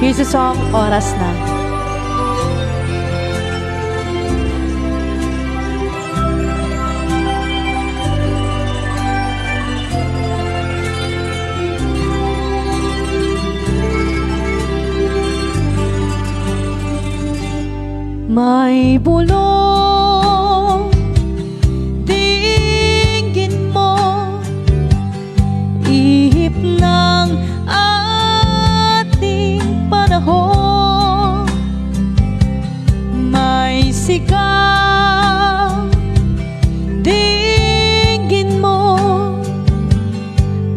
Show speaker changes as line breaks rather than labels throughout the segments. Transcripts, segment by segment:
Here's the song, Oras Na. May bulong, dinggin mo, ihip ng ating panahon. May sigaw, dinggin mo,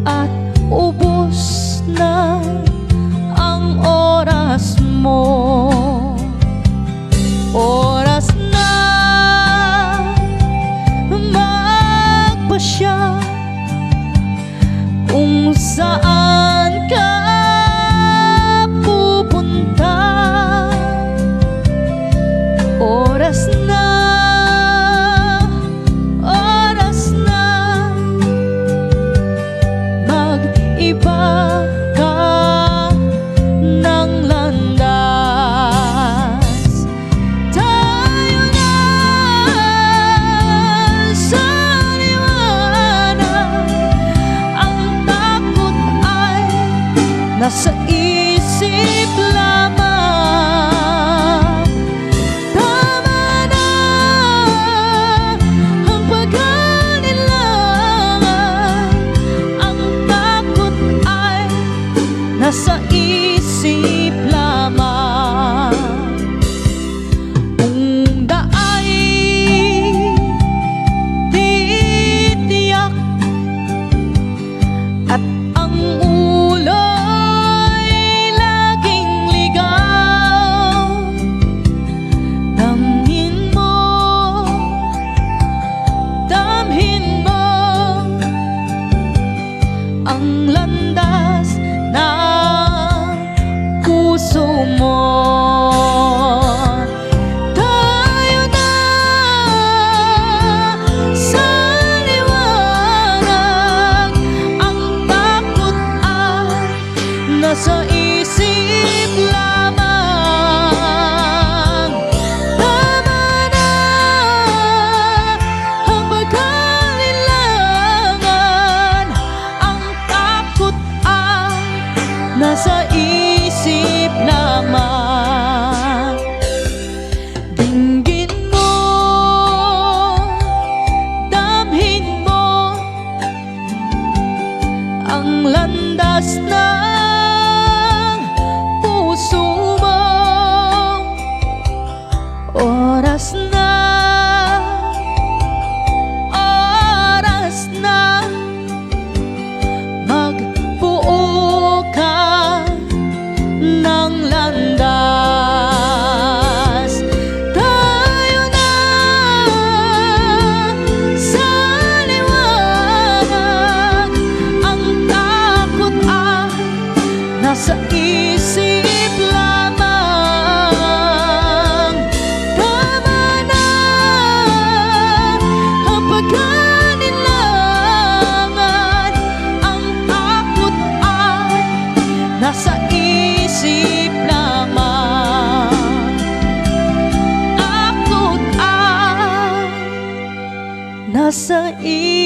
at ubos na ang oras mo. Oras na magpasya kung saan ka pupunta. Oras na, mag-iba ka ng landas. Tayo na sa liwanag. Ang takot ay nasa isip lamang. Tama na ang pag-aalinlangan. Ang takot ay nasa isip lamang. Kung daay titiyak at ang ulo'y laging ligaw, damhin mo ang landas ng puso mo. Tayo na sa liwanag. Ang takot ay nasa isip lamang. Tama na ang pag-aalinlangan. Ang takot ay nasa isip lamang. Dinggin mo, damhin mo ang landas ng puso mo. Oras na, magbuo ka ng landas. Tayo na sa liwanag. Ang takot ay nasa isip lamang. Tama na ang pag-aalinlangan. Ang takot ay nasa isip lamang. Takot ay nasa isip